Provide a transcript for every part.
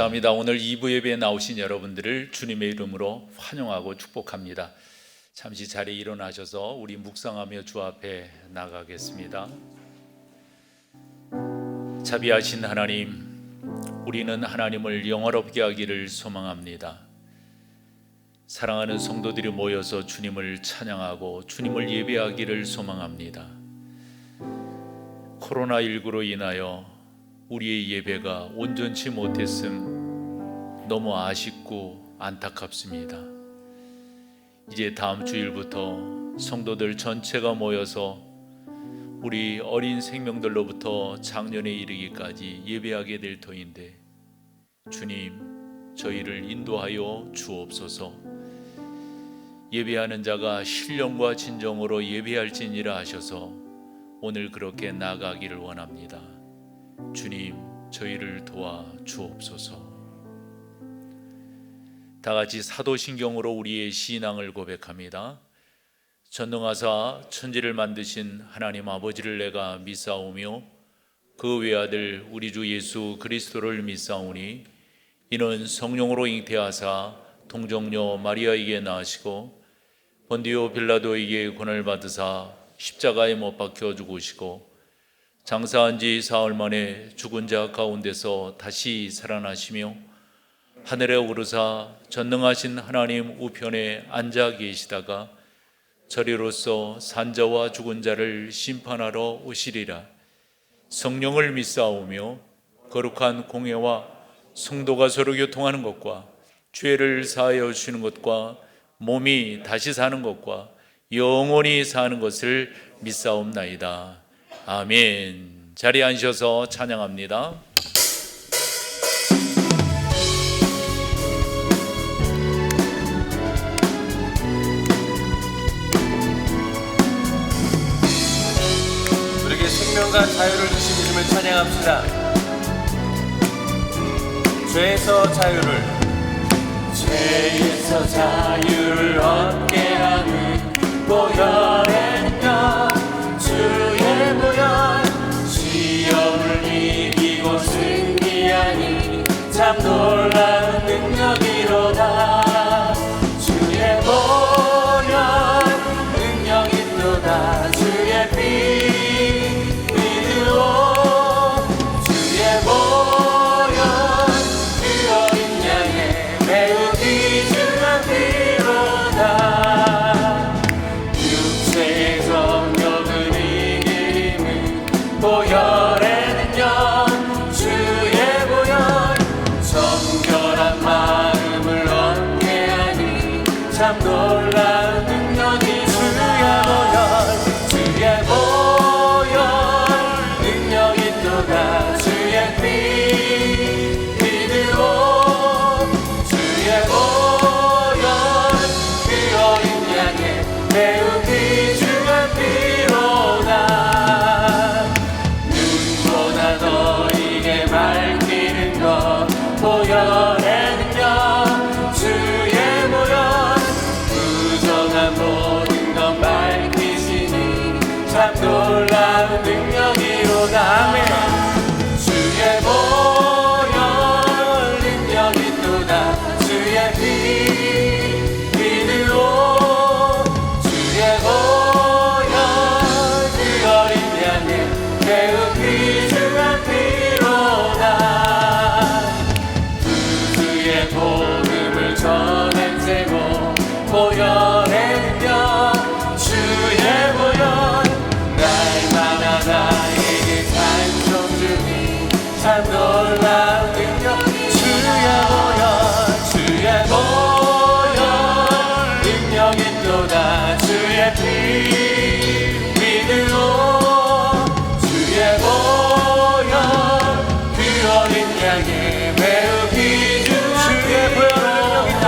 감사합니다. 오늘 2부 예배에 나오신 여러분들을 주님의 이름으로 환영하고 축복합니다. 잠시 자리에 일어나셔서 우리 묵상하며 주 앞에 나가겠습니다. 자비하신 하나님, 우리는 하나님을 영화롭게 하기를 소망합니다. 사랑하는 성도들이 모여서 주님을 찬양하고 주님을 예배하기를 소망합니다. 코로나19로 인하여 우리의 예배가 온전치 못했음 너무 아쉽고 안타깝습니다. 이제 다음 주일부터 성도들 전체가 모여서 우리 어린 생명들로부터 장년에 이르기까지 예배하게 될 터인데, 주님, 저희를 인도하여 주옵소서. 예배하는 자가 신령과 진정으로 예배할지니라 하셔서 오늘 그렇게 나아가기를 원합니다. 주님, 저희를 도와 주옵소서. 다 같이 사도신경으로 우리의 신앙을 고백합니다. 전능하사 천지를 만드신 하나님 아버지를 내가 믿사오며 그 외아들 우리 주 예수 그리스도를 믿사오니 이는 성령으로 잉태하사 동정녀 마리아에게 낳으시고 본디오 빌라도에게 고난을 받으사 십자가에 못 박혀 죽으시고 장사한 지 사흘 만에 죽은 자 가운데서 다시 살아나시며 하늘에 오르사 전능하신 하나님 우편에 앉아 계시다가 저리로서 산자와 죽은 자를 심판하러 오시리라. 성령을 믿사오며 거룩한 공회와 성도가 서로 교통하는 것과 죄를 사하여 주시는 것과 몸이 다시 사는 것과 영원히 사는 것을 믿사옵나이다. 아멘. 자리에 앉으셔서 찬양합니다. 우리에게 생명과 자유를 주신 이름을 찬양합시다. 죄에서 자유를 얻게 하는 보혈의 주의 보혈, 시험을 이기고 승리하니 참 놀라운 능력이로다. 주의 보혈 능력이 또다. 주의 피 믿으오. 주의 보혈 그 어린 양의 매우 귀중한 피로다. 보혈의 능력, 주의 보혈, 정결한 마음을 얻게 하니 참 놀라운 능력이 주의 보혈, 주의 보혈, 능력이 또다. 주의 피 믿으오. 주의 보혈 그 어린 양의 매우 귀중한 피로다. 보혈의 능력, 주의 보혈, 부정한 모든 것 밝히시니 참 놀라운 능력이로다. 아멘. 주의 보혈 능력이 또다. 주의 피 믿으오. 주의 보혈 그 어린 양의 매우 귀중한 피로다. 복음을 전해지고 보혈의 능력, 주의 보혈, 날마다 나에게 찬송 주니 참 놀라운 능력. 주의 보혈, 주의 보혈, 능력이 또다. 주의 피 믿으오. 주의 보혈 그 어린 양의 매우 주의 보혈 능력이 또다.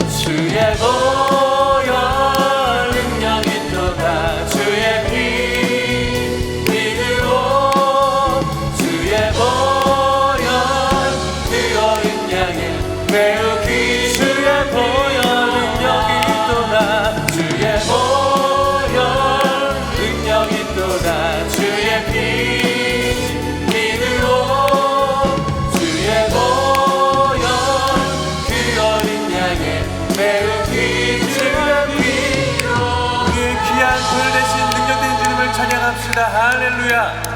주의 보혈 능력이 또다. 주의 피 믿으오. 주의 보혈 그 어린 양의 매우 귀중한 보혈 능력이 또다. 주의 보혈 능력이 또다. 주의 피 믿으오. 주의 보혈 고백합시다. 할렐루야.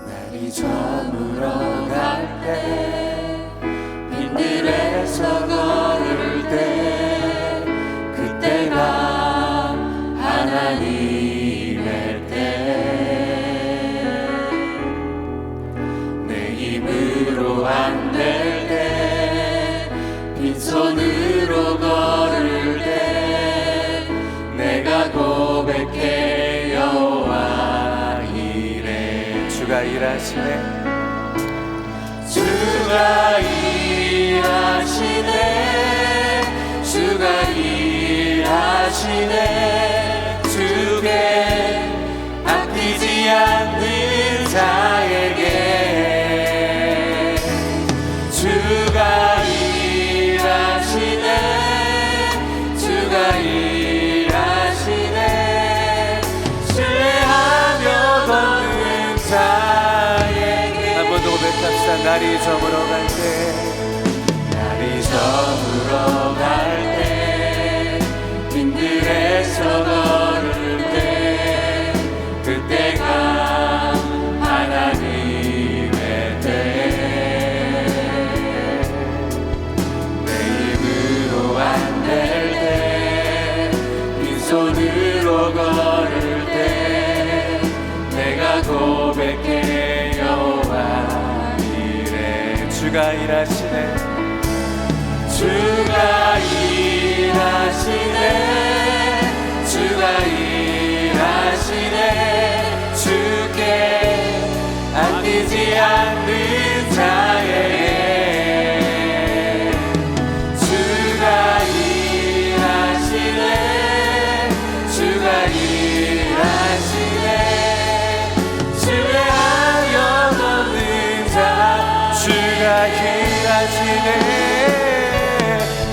날이 저물어 갈 때 빈들에서 걸을 때 그때가 하나님의 때 내 힘으로 안 될 때 빈손으로 걸을 때 내가 고백해 여호와 이래 주가 일하시네. 주가 일하시네 주가 일하시네 주께 아끼지 않는 자에게 주가 일하시네 주가 일하시네 신뢰하며 걷는 자에게 한 번 더 고백합시다. 날이 저물어 갈 때, 날이 저물어 갈 때 빈들에서 걸을 때 그때가 하나님의 때 내 힘으로 안 될 때 빈손으로 걸을 때 내가 고백해 여호와 이래 주가 일하시네. 주가 일하시네 주가 일하시네 주께 아끼지 않는 자에게 주가 일하시네 주가 일하시네 신뢰하며 걷는 자 주가 일하시네.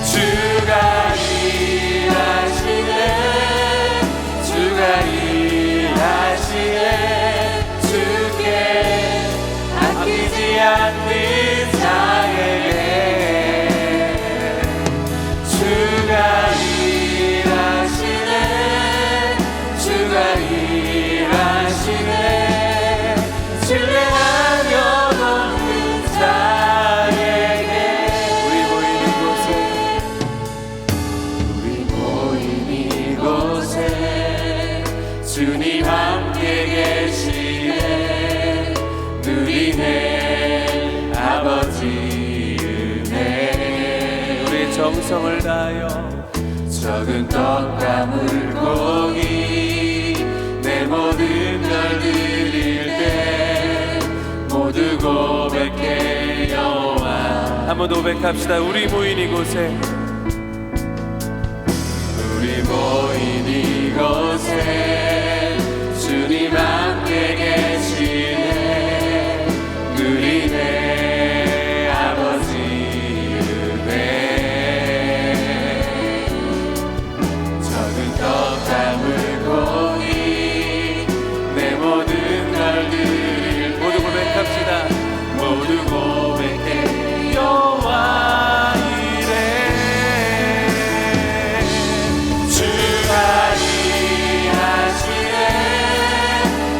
주가 일하시네 주가 일하시네 주께 아끼지 않는 자에게 주가 일하시네 주가 일하시네 신뢰하며 걷는 자에게 우리 모이는 곳에, 우리 모인 이곳에 주님 함께 계시네 누리네 아버지 은혜 우리 정성을 다하여 적은 떡과 물고기 내 모든 걸 드릴 때 모두 고백해 여호와 한 번 더 고백합시다. 우리 모인 이곳에, 우리 모인 이곳에 주님 함께 계시네 누리네 아버지 은혜 적은 떡과 물고기 내 모든 걸 드릴 모두 고백합시다. 모두 고백해 여호와 이래 주가 일하시네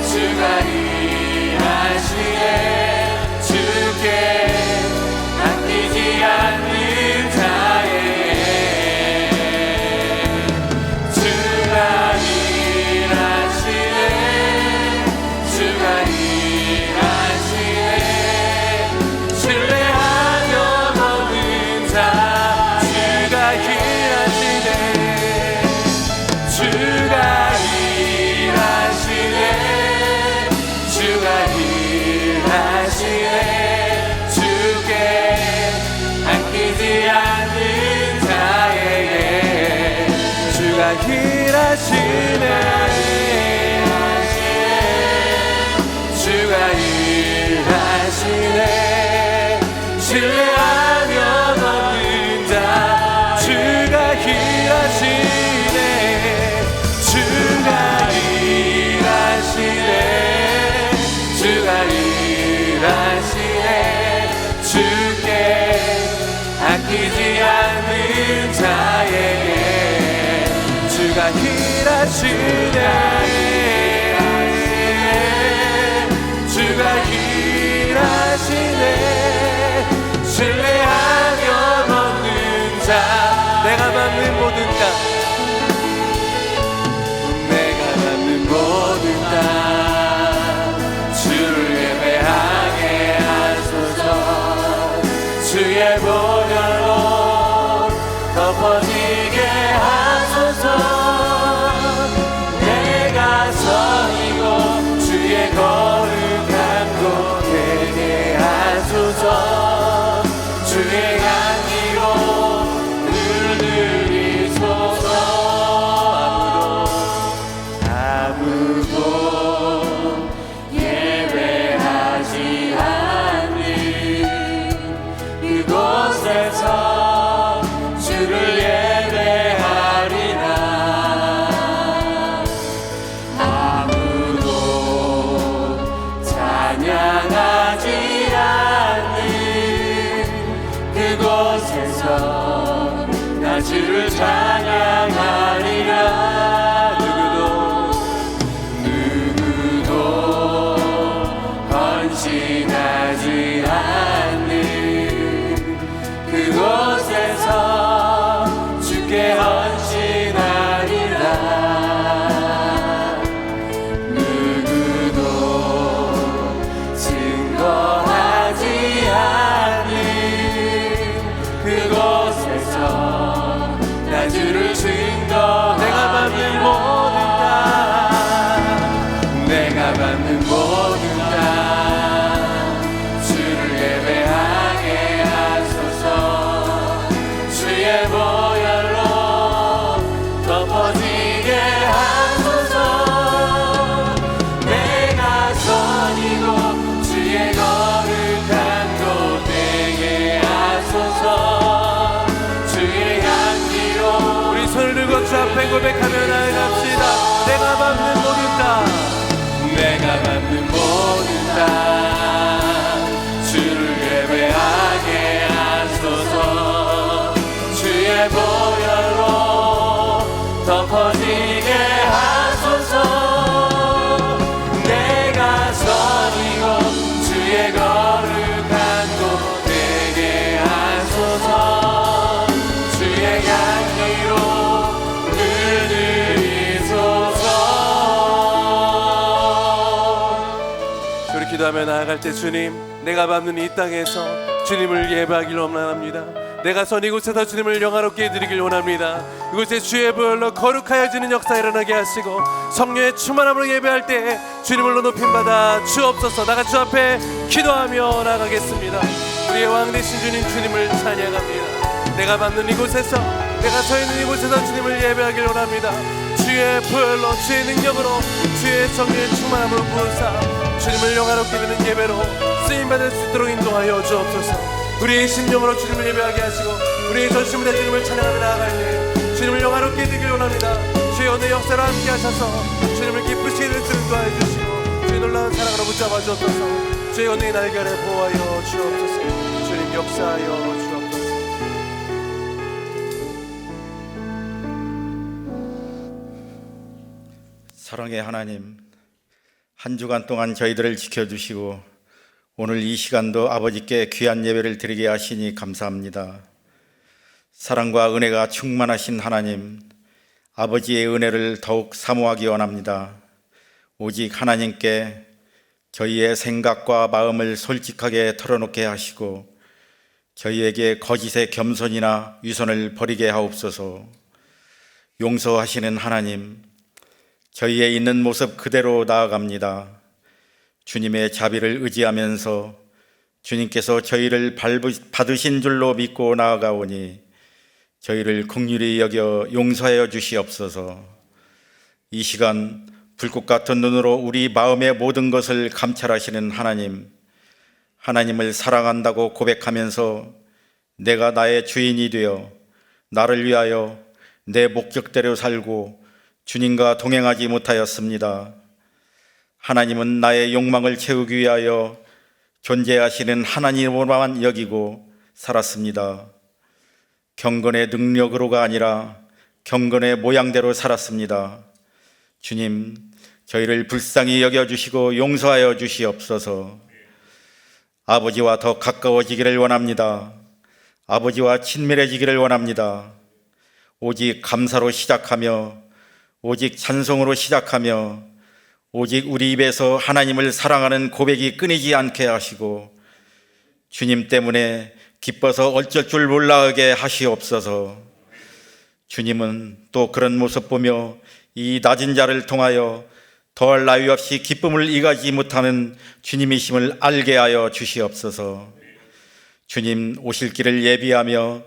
주가 일하시네 주께 아끼지 않는 자에게 주가 일하시네 주가 일하시네 신뢰하며 걷는 자 주가 일하시네 주가 일하시네 주가 일하시네 주께 아끼지 않는 자에게 주가 일하시네. 주가 일하시네 신뢰하며 걷는 자 주가 일하시네. 주가 일하시네 아끼지 않는 자에게 주가 일하시네 주가 일하시네 신뢰하면 얻는 자 내가 받는 모든 땅 내가 받는 모든 땅 주를 예배하게 하소서 주의 보혈로 덮어지게 하소서 내가 선이고 주의 거룩한 곳 되게 하소서 주의 향기로 늘 누리소서 아무도 예배하지 않는 그곳에서 주를 예배하리라 아무도 찬양하지 않는 그곳에서 나 주를 찬양하리라 누구도 헌신하지 않는 그곳에서 주께 헌신하리라 누구도 증거하지 않는 그곳에서 나 주를 증거 내가 받는 모든 땅 내가 받는 모든 땅 주를 예배하게 하소서 주의 보혈로 덮어지게 하소서 내가 선이고 주의 거룩한 곳 되게 하소서 주의 향기로 우리 손을 들고 주 앞에 고백하며 나아갑시다 내가 받는 모든 땅 내가 받는 모든 땅 주를 예배하게 하소서 주의 보혈로 덮어지게 하소서 내가 선이고 주의 거룩한 곳 되게 하소서 주의 향기로 늘 누리소서 우리 기도하며 나아갈 때 주님 내가 밟는 이 땅에서 주님을 예배하길 원합니다 내가 선 이곳에서 주님을 영화롭게 해드리길 원합니다 이곳에 주의 보혈로 거룩하여지는 역사 일어나게 하시고 성령의 충만함으로 예배할 때 주님을 높임받아 주옵소서 나가 주 앞에 기도하며 나가겠습니다 우리의 왕 되신 주님 주님을 찬양합니다 내가 밟는 이곳에서 내가 서 있는 이곳에서 주님을 예배하길 원합니다 주의 보혈로 주의 능력으로 주의 성령의 충만함으로 부으사 주님을 영화롭게 드리는 예배로 쓰임받을 수 있도록 인도하여 주옵소서 우리의 심령으로 주님을 예배하게 하시고 우리의 전심으로 주님을 찬양하며 나아갈 때 주님을 영화롭게 드리길 원합니다 주의 은혜 역사를 함께 하셔서 주님을 기쁘시게 될 수 인도하여 주시고 주의 놀라운 사랑으로 붙잡아 주옵소서 주의 은혜의 날개 아래 보호하여 주옵소서 주님 역사하여 주옵소서 사랑의 하나님, 한 주간 동안 저희들을 지켜주시고 오늘 이 시간도 아버지께 귀한 예배를 드리게 하시니 감사합니다. 사랑과 은혜가 충만하신 하나님, 아버지의 은혜를 더욱 사모하기 원합니다. 오직 하나님께 저희의 생각과 마음을 솔직하게 털어놓게 하시고 저희에게 거짓의 겸손이나 위선을 버리게 하옵소서. 용서하시는 하나님, 저희의 있는 모습 그대로 나아갑니다. 주님의 자비를 의지하면서 주님께서 저희를 받으신 줄로 믿고 나아가오니 저희를 긍휼히 여겨 용서하여 주시옵소서. 이 시간 불꽃 같은 눈으로 우리 마음의 모든 것을 감찰하시는 하나님, 하나님을 사랑한다고 고백하면서 내가 나의 주인이 되어 나를 위하여 내 목적대로 살고 주님과 동행하지 못하였습니다. 하나님은 나의 욕망을 채우기 위하여 존재하시는 하나님으로만 여기고 살았습니다. 경건의 능력으로가 아니라 경건의 모양대로 살았습니다. 주님, 저희를 불쌍히 여겨주시고 용서하여 주시옵소서. 아버지와 더 가까워지기를 원합니다. 아버지와 친밀해지기를 원합니다. 오직 감사로 시작하며, 오직 찬송으로 시작하며, 오직 우리 입에서 하나님을 사랑하는 고백이 끊이지 않게 하시고, 주님 때문에 기뻐서 어쩔 줄 몰라하게 하시옵소서. 주님은 또 그런 모습 보며 이 낮은 자를 통하여 더할 나위 없이 기쁨을 이가지 못하는 주님이심을 알게 하여 주시옵소서. 주님 오실 길을 예비하며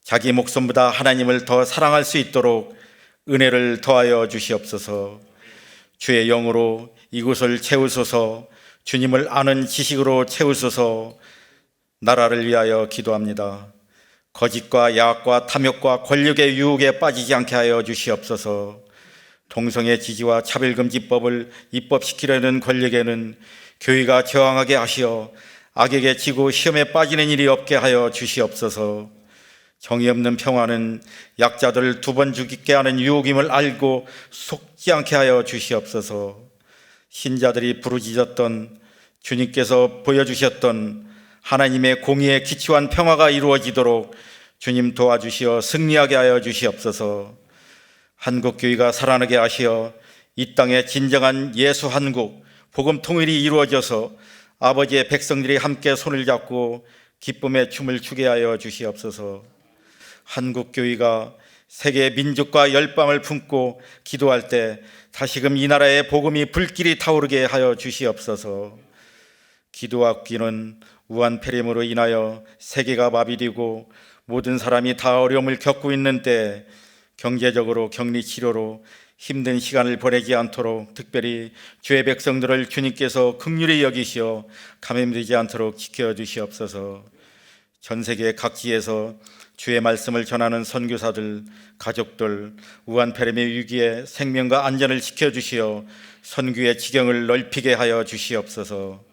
자기 목숨보다 하나님을 더 사랑할 수 있도록 은혜를 더하여 주시옵소서. 주의 영으로 이곳을 채우소서. 주님을 아는 지식으로 채우소서. 나라를 위하여 기도합니다. 거짓과 야악과 탐욕과 권력의 유혹에 빠지지 않게 하여 주시옵소서. 동성애 지지와 차별금지법을 입법시키려는 권력에는 교회가 저항하게 하시어 악에게 지고 시험에 빠지는 일이 없게 하여 주시옵소서. 정의 없는 평화는 약자들을 두 번 죽게 하는 유혹임을 알고 속지 않게 하여 주시옵소서. 신자들이 부르짖었던 주님께서 보여주셨던 하나님의 공의에 기초한 평화가 이루어지도록 주님 도와주시어 승리하게 하여 주시옵소서. 한국교회가 살아나게 하시어 이 땅에 진정한 예수 한국 복음 통일이 이루어져서 아버지의 백성들이 함께 손을 잡고 기쁨의 춤을 추게 하여 주시옵소서. 한국교회가 세계 민족과 열방을 품고 기도할 때 다시금 이 나라의 복음이 불길이 타오르게 하여 주시옵소서. 기도와 귀는 우한폐렴으로 인하여 세계가 마비되고 모든 사람이 다 어려움을 겪고 있는 때 경제적으로 격리치료로 힘든 시간을 보내지 않도록 특별히 주의 백성들을 주님께서 긍휼히 여기시어 감염되지 않도록 지켜주시옵소서. 전 세계 각지에서 주의 말씀을 전하는 선교사들, 가족들, 우한폐렴의 위기에 생명과 안전을 지켜주시어 선교의 지경을 넓히게 하여 주시옵소서.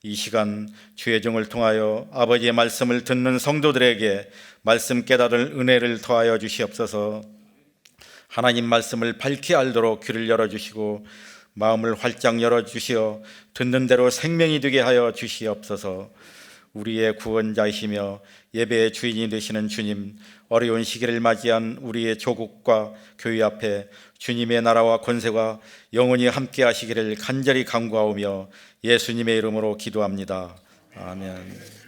이 시간 주의 종을 통하여 아버지의 말씀을 듣는 성도들에게 말씀 깨달을 은혜를 더하여 주시옵소서. 하나님 말씀을 밝히 알도록 귀를 열어주시고 마음을 활짝 열어주시어 듣는 대로 생명이 되게 하여 주시옵소서. 우리의 구원자이시며 예배의 주인이 되시는 주님, 어려운 시기를 맞이한 우리의 조국과 교회 앞에 주님의 나라와 권세가 영원히 함께 하시기를 간절히 간구하오며 예수님의 이름으로 기도합니다. 아멘.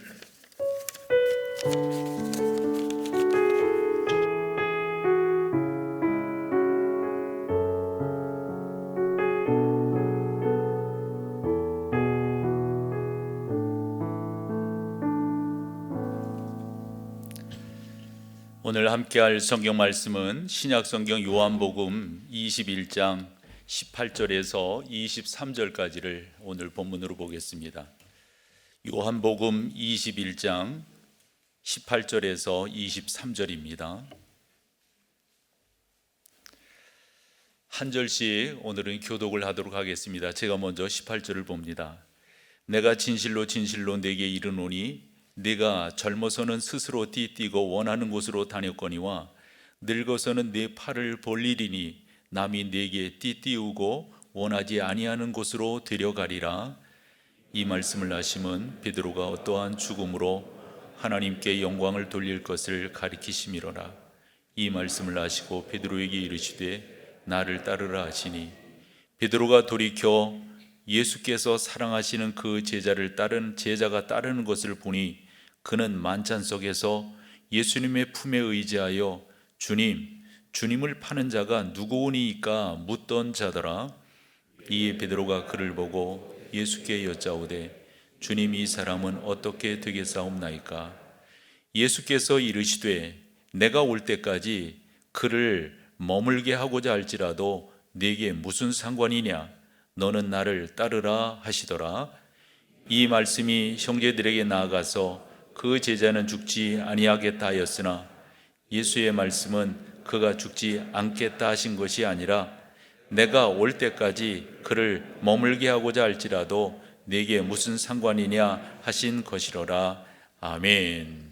오늘 함께할 성경 말씀은 신약성경 요한복음 21장 18절에서 23절까지를 오늘 본문으로 보겠습니다. 요한복음 21장 18절에서 23절입니다. 한 절씩 오늘은 교독을 하도록 하겠습니다. 제가 먼저 18절을 봅니다. 내가 진실로 진실로 내게 이르노니 네가 젊어서는 스스로 띠뛰고 원하는 곳으로 다녔거니와 늙어서는 네 팔을 벌리리니 남이 네게 띠띠우고 원하지 아니하는 곳으로 데려가리라. 이 말씀을 하심은 베드로가 어떠한 죽음으로 하나님께 영광을 돌릴 것을 가리키심이로라. 이 말씀을 하시고 베드로에게 이르시되 나를 따르라 하시니 베드로가 돌이켜 예수께서 사랑하시는 그 제자가 따르는 것을 보니 그는 만찬 속에서 예수님의 품에 의지하여 주님을 파는 자가 누구오니이까 묻던 자더라. 이에 베드로가 그를 보고 예수께 여짜오되 주님, 이 사람은 어떻게 되겠사옵나이까? 예수께서 이르시되 내가 올 때까지 그를 머물게 하고자 할지라도 네게 무슨 상관이냐? 너는 나를 따르라 하시더라. 이 말씀이 형제들에게 나아가서 그 제자는 죽지 아니하겠다 하였으나 예수의 말씀은 그가 죽지 않겠다 하신 것이 아니라 내가 올 때까지 그를 머물게 하고자 할지라도 네게 무슨 상관이냐 하신 것이로라. 아멘.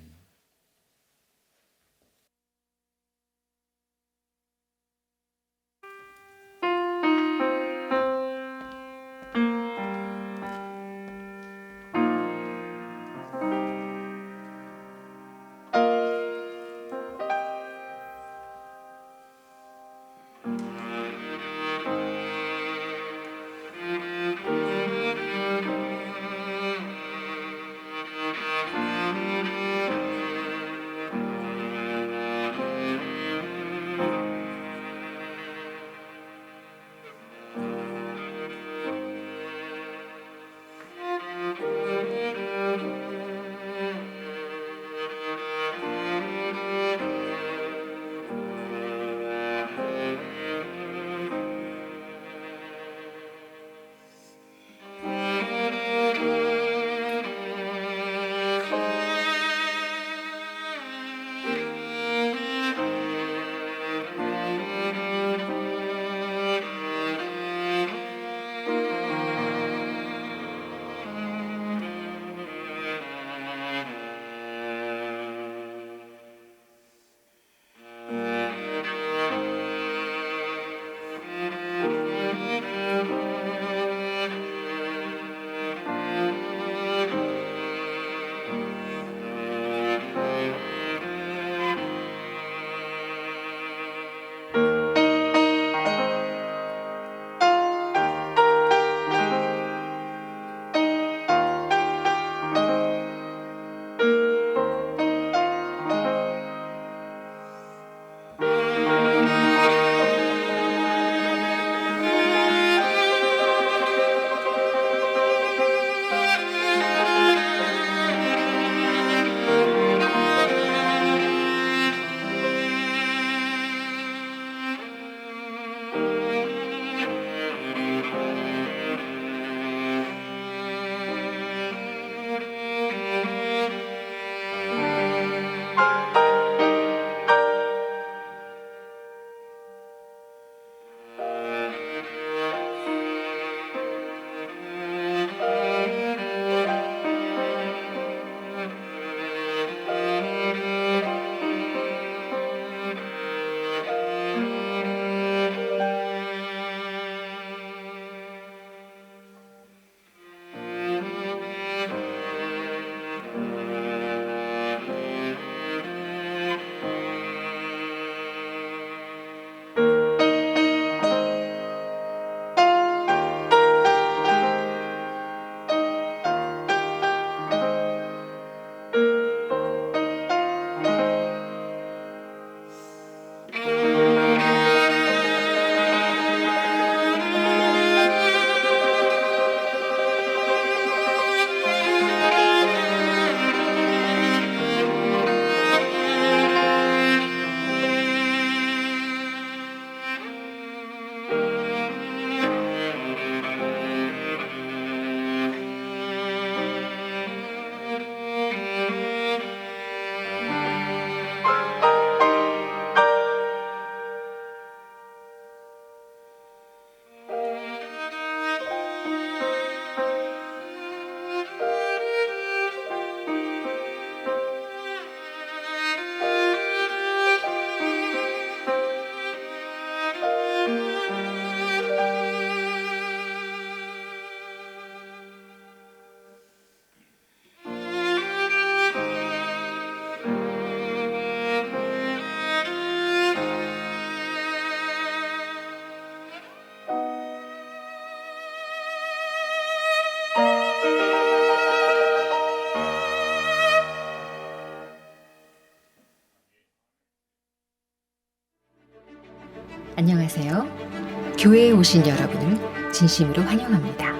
안녕하세요. 교회에 오신 여러분을 진심으로 환영합니다.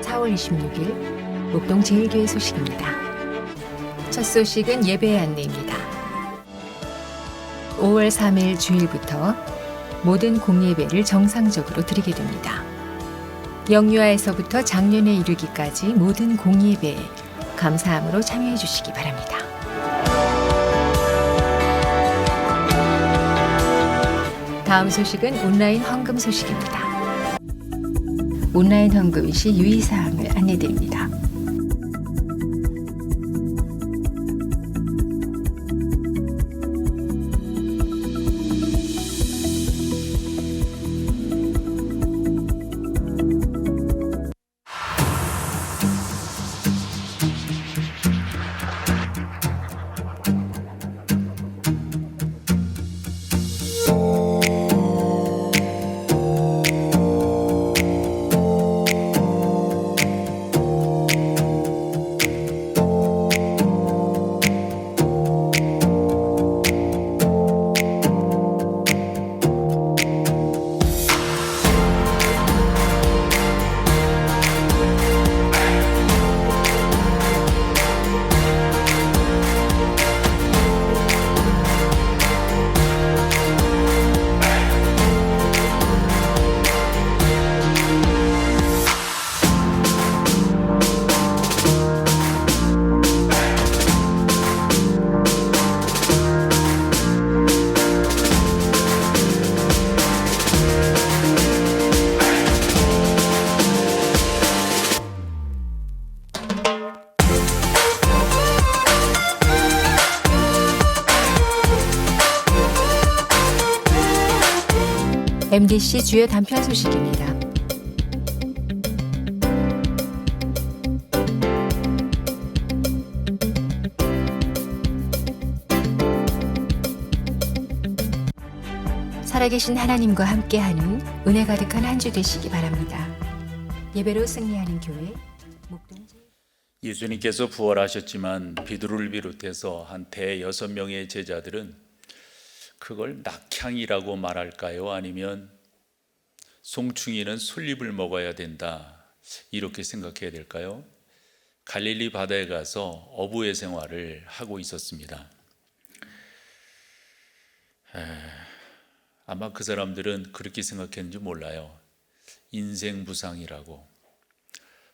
4월 26일 목동 제일교회 소식입니다. 첫 소식은 예배의 안내입니다. 5월 3일 주일부터 모든 공예배를 정상적으로 드리게 됩니다. 영유아에서부터 장년에 이르기까지 모든 공예배에 감사함으로 참여해 주시기 바랍니다. 다음 소식은 온라인 헌금 소식입니다. 온라인 헌금 시 유의사항을 안내드립니다. MDC 주요 단편 소식입니다. 살아계신 하나님과 함께하는 은혜 가득한 한 주 되시기 바랍니다. 예배로 승리하는 교회 목동 예수님께서 부활하셨지만 베드로를 비롯해서 한 대여섯 명의 제자들은 그걸 낙향이라고 말할까요? 아니면 송충이는 솔잎을 먹어야 된다 이렇게 생각해야 될까요? 갈릴리 바다에 가서 어부의 생활을 하고 있었습니다. 아마 그 사람들은 그렇게 생각했는지 몰라요. 인생 무상이라고.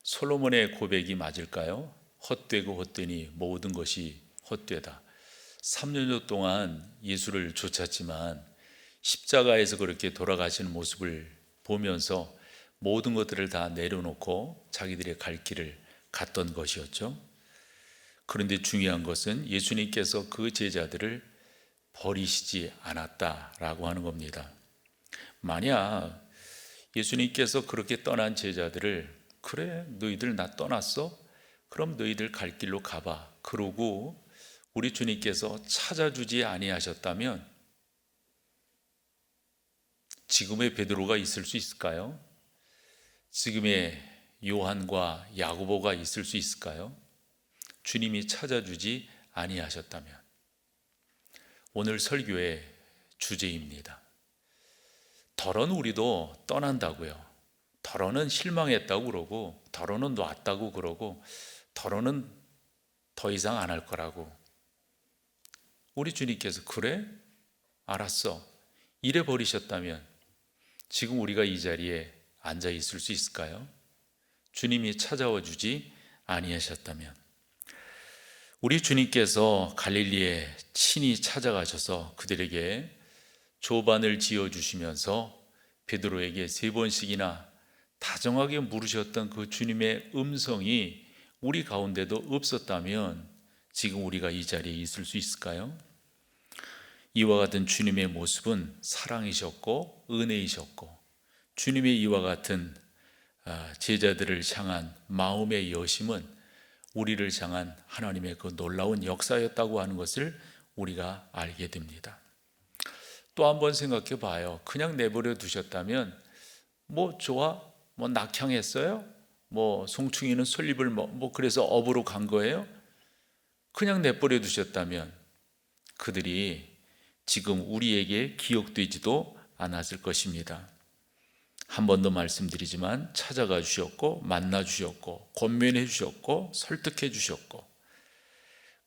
솔로몬의 고백이 맞을까요? 헛되고 헛되니 모든 것이 헛되다. 3년 동안 예수를 쫓았지만 십자가에서 그렇게 돌아가시는 모습을 보면서 모든 것들을 다 내려놓고 자기들의 갈 길을 갔던 것이었죠. 그런데 중요한 것은 예수님께서 그 제자들을 버리시지 않았다라고 하는 겁니다. 만약 예수님께서 그렇게 떠난 제자들을 그래 너희들 나 떠났어? 그럼 너희들 갈 길로 가봐. 그러고 우리 주님께서 찾아주지 아니하셨다면 지금의 베드로가 있을 수 있을까요? 지금의 요한과 야고보가 있을 수 있을까요? 주님이 찾아주지 아니하셨다면. 오늘 설교의 주제입니다. 더러는 우리도 떠난다고요. 더러는 실망했다고 그러고 더러는 놨다고 그러고 더러는 더 이상 안 할 거라고. 우리 주님께서 그래? 알았어. 이래 버리셨다면 지금 우리가 이 자리에 앉아 있을 수 있을까요? 주님이 찾아와 주지 아니하셨다면. 우리 주님께서 갈릴리에 친히 찾아가셔서 그들에게 조반을 지어주시면서 베드로에게 3번씩이나 다정하게 물으셨던 그 주님의 음성이 우리 가운데도 없었다면 지금 우리가 이 자리에 있을 수 있을까요? 이와 같은 주님의 모습은 사랑이셨고 은혜이셨고 주님의 이와 같은 제자들을 향한 마음의 여심은 우리를 향한 하나님의 그 놀라운 역사였다고 하는 것을 우리가 알게 됩니다. 또 한번 생각해 봐요. 그냥 내버려 두셨다면 뭐 좋아? 뭐 낙향했어요? 뭐 송충이는 솔잎을 뭐 그래서 업으로 간 거예요? 그냥 내버려 두셨다면 그들이 지금 우리에게 기억되지도 않았을 것입니다. 한 번 더 말씀드리지만 찾아가 주셨고 만나 주셨고 권면해 주셨고 설득해 주셨고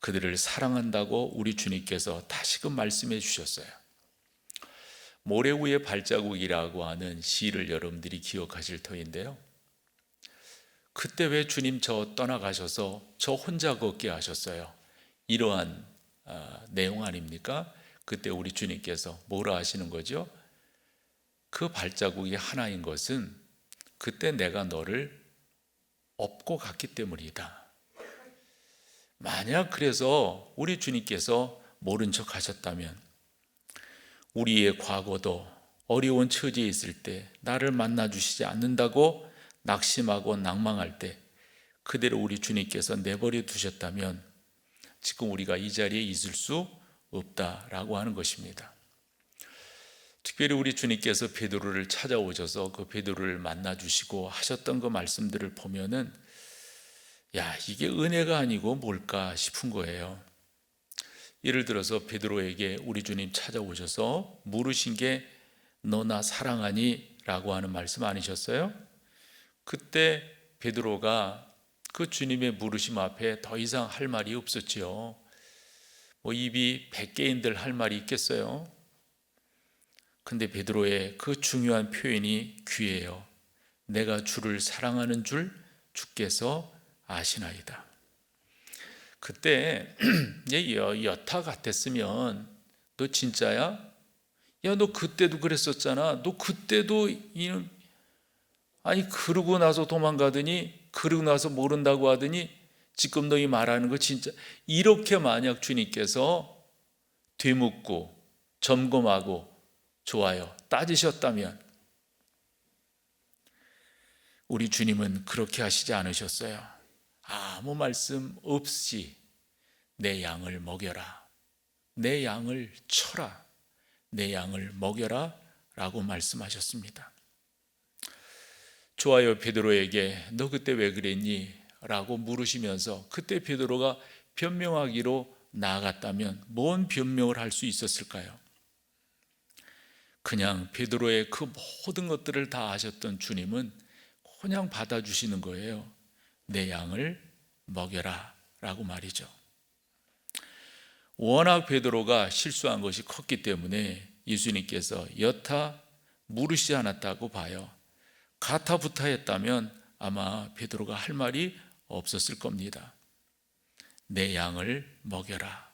그들을 사랑한다고 우리 주님께서 다시금 말씀해 주셨어요. 모래 위의 발자국이라고 하는 시를 여러분들이 기억하실 터인데요. 그때 왜 주님 저 떠나가셔서 저 혼자 걷게 하셨어요? 이러한 내용 아닙니까? 그때 우리 주님께서 뭐라 하시는 거죠? 그 발자국이 하나인 것은 그때 내가 너를 업고 갔기 때문이다. 만약 그래서 우리 주님께서 모른 척 하셨다면 우리의 과거도 어려운 처지에 있을 때 나를 만나 주시지 않는다고 낙심하고 낭망할 때 그대로 우리 주님께서 내버려 두셨다면 지금 우리가 이 자리에 있을 수 없다라고 하는 것입니다. 특별히 우리 주님께서 베드로를 찾아오셔서 그 베드로를 만나 주시고 하셨던 그 말씀들을 보면은 야, 이게 은혜가 아니고 뭘까 싶은 거예요. 예를 들어서 베드로에게 우리 주님 찾아오셔서 물으신 게 너 나 사랑하니? 라고 하는 말씀 아니셨어요? 그때 베드로가 그 주님의 물으심 앞에 더 이상 할 말이 없었지요. 뭐 입이 100개인들 할 말이 있겠어요? 근데 베드로의 그 중요한 표현이 귀해요. 내가 주를 사랑하는 줄 주께서 아시나이다. 그때 여타 같았으면 너 진짜야? 야, 너 그때도 그랬었잖아. 너 그때도 아니 그러고 나서 도망가더니 그러고 나서 모른다고 하더니 지금 너희 말하는 거 진짜 이렇게 만약 주님께서 되묻고 점검하고 좋아요 따지셨다면 우리 주님은 그렇게 하시지 않으셨어요. 아무 말씀 없이 내 양을 먹여라, 내 양을 쳐라, 내 양을 먹여라 라고 말씀하셨습니다. 좋아요 베드로에게 너 그때 왜 그랬니? 라고 물으시면서 그때 베드로가 변명하기로 나아갔다면 뭔 변명을 할 수 있었을까요? 그냥 베드로의 그 모든 것들을 다 아셨던 주님은 그냥 받아주시는 거예요. 내 양을 먹여라 라고 말이죠. 워낙 베드로가 실수한 것이 컸기 때문에 예수님께서 여타 물으시지 않았다고 봐요. 가타부타 했다면 아마 베드로가 할 말이 없었을 겁니다. 내 양을 먹여라.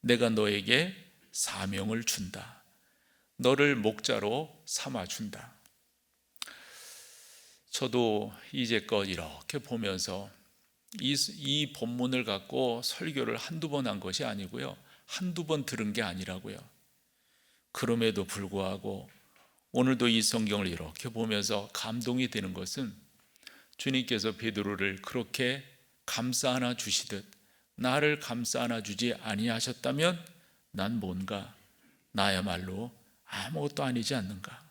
내가 너에게 사명을 준다. 너를 목자로 삼아준다. 저도 이제껏 이렇게 보면서 이 본문을 갖고 설교를 한두 번 한 것이 아니고요. 한두 번 들은 게 아니라고요. 그럼에도 불구하고 오늘도 이 성경을 이렇게 보면서 감동이 되는 것은 주님께서 베드로를 그렇게 감싸 안아 주시듯 나를 감싸 안아 주지 아니하셨다면 난 뭔가 나야말로 아무것도 아니지 않는가.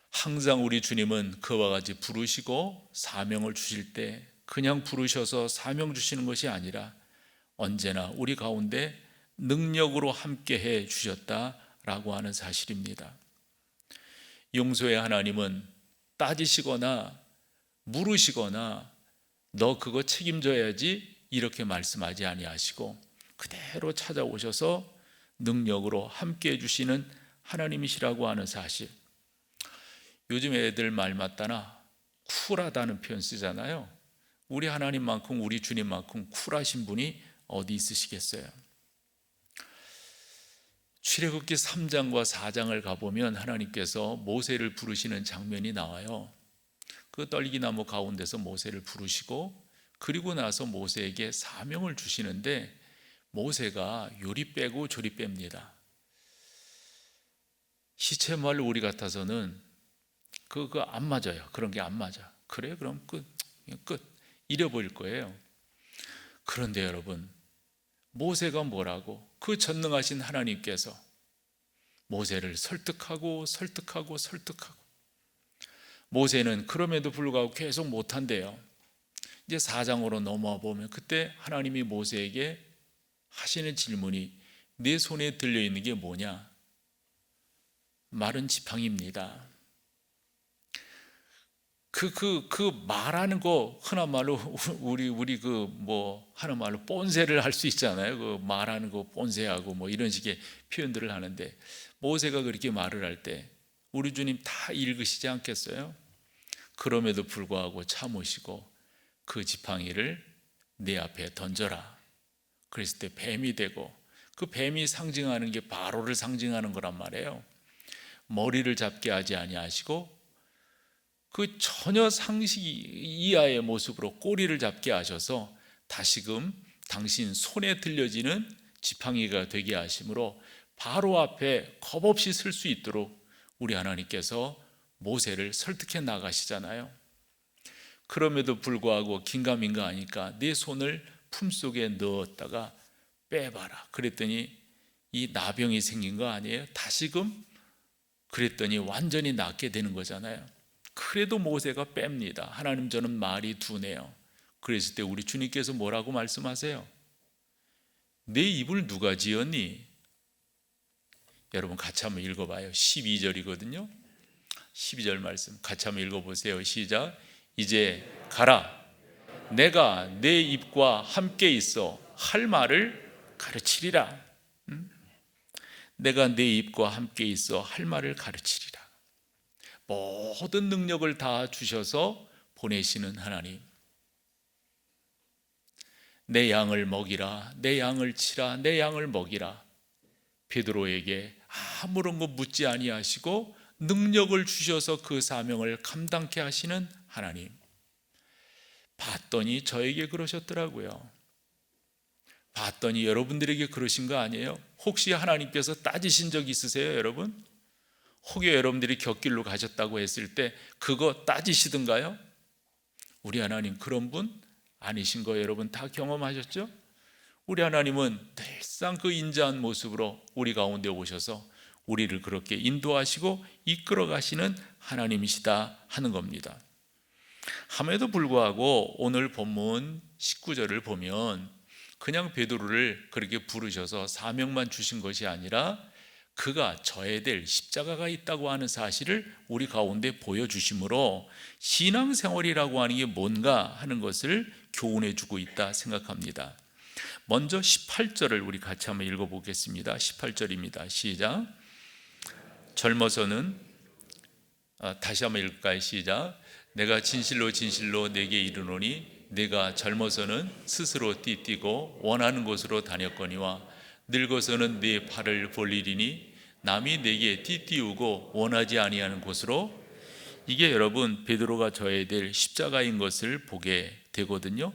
항상 우리 주님은 그와 같이 부르시고 사명을 주실 때 그냥 부르셔서 사명 주시는 것이 아니라 언제나 우리 가운데 능력으로 함께 해 주셨다라고 하는 사실입니다. 용서의 하나님은 따지시거나 물으시거나 너 그거 책임져야지 이렇게 말씀하지 아니하시고 그대로 찾아오셔서 능력으로 함께 해주시는 하나님이시라고 하는 사실. 요즘 애들 말 맞다나 쿨하다는 표현 쓰잖아요. 우리 하나님만큼 우리 주님만큼 쿨하신 분이 어디 있으시겠어요? 출애굽기 3장과 4장을 가보면 하나님께서 모세를 부르시는 장면이 나와요. 그 떨기나무 가운데서 모세를 부르시고 그리고 나서 모세에게 사명을 주시는데 모세가 요리 빼고 조리 뺍니다. 시체말 우리 같아서는 그거 안 맞아요. 그런 게 안 맞아. 그래 그럼 끝 잃어버릴 거예요. 그런데 여러분 모세가 뭐라고 그 전능하신 하나님께서 모세를 설득하고 모세는 그럼에도 불구하고 계속 못한대요. 이제 4장으로 넘어와 보면 그때 하나님이 모세에게 하시는 질문이 네 손에 들려있는 게 뭐냐? 마른 지팡이입니다. 그 말하는 거 흔한 말로 우리 그 뭐 하는 말로 뽐새를 할 수 있잖아요. 그 말하는 거 뽐새하고 뭐 이런 식의 표현들을 하는데, 모세가 그렇게 말을 할 때 우리 주님 다 읽으시지 않겠어요? 그럼에도 불구하고 참으시고 그 지팡이를 내 앞에 던져라. 그랬을 때 뱀이 되고, 그 뱀이 상징하는 게 바로를 상징하는 거란 말이에요. 머리를 잡게 하지 아니하시고 그 전혀 상식 이하의 모습으로 꼬리를 잡게 하셔서 다시금 당신 손에 들려지는 지팡이가 되게 하심으로 바로 앞에 겁없이 설 수 있도록 우리 하나님께서 모세를 설득해 나가시잖아요. 그럼에도 불구하고 긴가민가 하니까 내 손을 품속에 넣었다가 빼봐라 그랬더니 이 나병이 생긴 거 아니에요? 다시금 그랬더니 완전히 낫게 되는 거잖아요. 그래도 모세가 뺍니다. 하나님, 저는 말이 둔해요. 그랬을 때 우리 주님께서 뭐라고 말씀하세요? 내 입을 누가 지었니? 여러분 같이 한번 읽어봐요. 12절이거든요 12절 말씀 같이 한번 읽어보세요. 시작. 이제 가라. 내가 내 입과 함께 있어 할 말을 가르치리라. 내가 내 입과 함께 있어 할 말을 가르치리라. 모든 능력을 다 주셔서 보내시는 하나님, 내 양을 먹이라, 내 양을 치라, 내 양을 먹이라. 베드로에게 아무런 거 묻지 아니하시고 능력을 주셔서 그 사명을 감당케 하시는 하나님, 봤더니 저에게 그러셨더라고요. 봤더니 여러분들에게 그러신 거 아니에요? 혹시 하나님께서 따지신 적 있으세요, 여러분? 혹여 여러분들이 곁길로 가셨다고 했을 때 그거 따지시던가요? 우리 하나님 그런 분 아니신 거 여러분 다 경험하셨죠? 우리 하나님은 늘상 그 인자한 모습으로 우리 가운데 오셔서 우리를 그렇게 인도하시고 이끌어 가시는 하나님이시다 하는 겁니다. 함에도 불구하고 오늘 본문 19절을 보면 그냥 베드로를 그렇게 부르셔서 사명만 주신 것이 아니라 그가 져야 될 십자가가 있다고 하는 사실을 우리 가운데 보여주심으로 신앙생활이라고 하는 게 뭔가 하는 것을 교훈해 주고 있다 생각합니다. 먼저 18절을 우리 같이 한번 읽어보겠습니다. 18절입니다. 시작. 젊어서는 다시 한번 읽을까요? 시작. 내가 진실로 진실로 내게 이르노니 내가 젊어서는 스스로 띠뛰고 원하는 곳으로 다녔거니와 늙어서는 네 팔을 벌리리니 남이 내게 띠띠우고 원하지 아니하는 곳으로. 이게 여러분 베드로가 져야 될 십자가인 것을 보게 되거든요.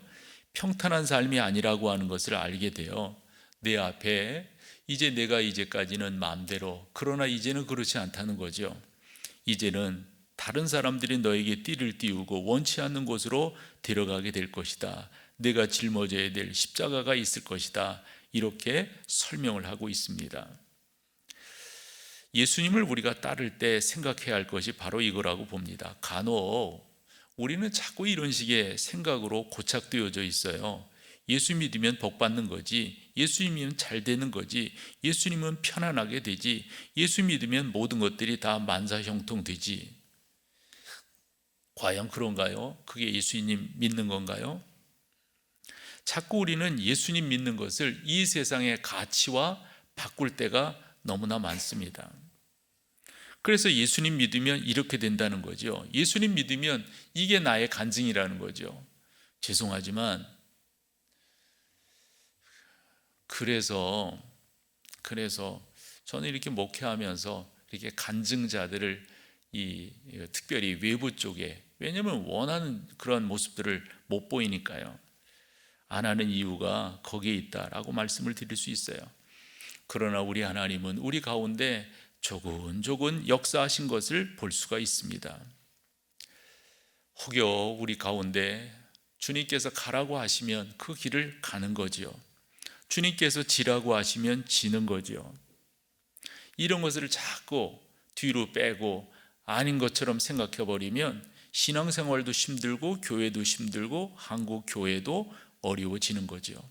평탄한 삶이 아니라고 하는 것을 알게 돼요. 내 앞에 이제 내가 이제까지는 마음대로, 그러나 이제는 그렇지 않다는 거죠. 이제는 다른 사람들이 너에게 띠를 띠우고 원치 않는 곳으로 데려가게 될 것이다. 내가 짊어져야 될 십자가가 있을 것이다. 이렇게 설명을 하고 있습니다. 예수님을 우리가 따를 때 생각해야 할 것이 바로 이거라고 봅니다. 간혹 우리는 자꾸 이런 식의 생각으로 고착되어져 있어요. 예수 믿으면 복 받는 거지, 예수님이면 잘 되는 거지, 예수님은 편안하게 되지, 예수 믿으면 모든 것들이 다 만사형통 되지. 과연 그런가요? 그게 예수님 믿는 건가요? 자꾸 우리는 예수님 믿는 것을 이 세상의 가치와 바꿀 때가 너무나 많습니다. 그래서 예수님 믿으면 이렇게 된다는 거죠. 예수님 믿으면 이게 나의 간증이라는 거죠. 죄송하지만 그래서 저는 이렇게 목회하면서 이렇게 간증자들을 특별히 외부 쪽에, 왜냐하면 원하는 그런 모습들을 못 보이니까요, 안 하는 이유가 거기에 있다라고 말씀을 드릴 수 있어요. 그러나 우리 하나님은 우리 가운데 조근조근 역사하신 것을 볼 수가 있습니다. 혹여 우리 가운데 주님께서 가라고 하시면 그 길을 가는 거지요. 주님께서 지라고 하시면 지는 거지요. 이런 것을 자꾸 뒤로 빼고 아닌 것처럼 생각해 버리면 신앙생활도 힘들고 교회도 힘들고 한국 교회도 어려워지는 거죠.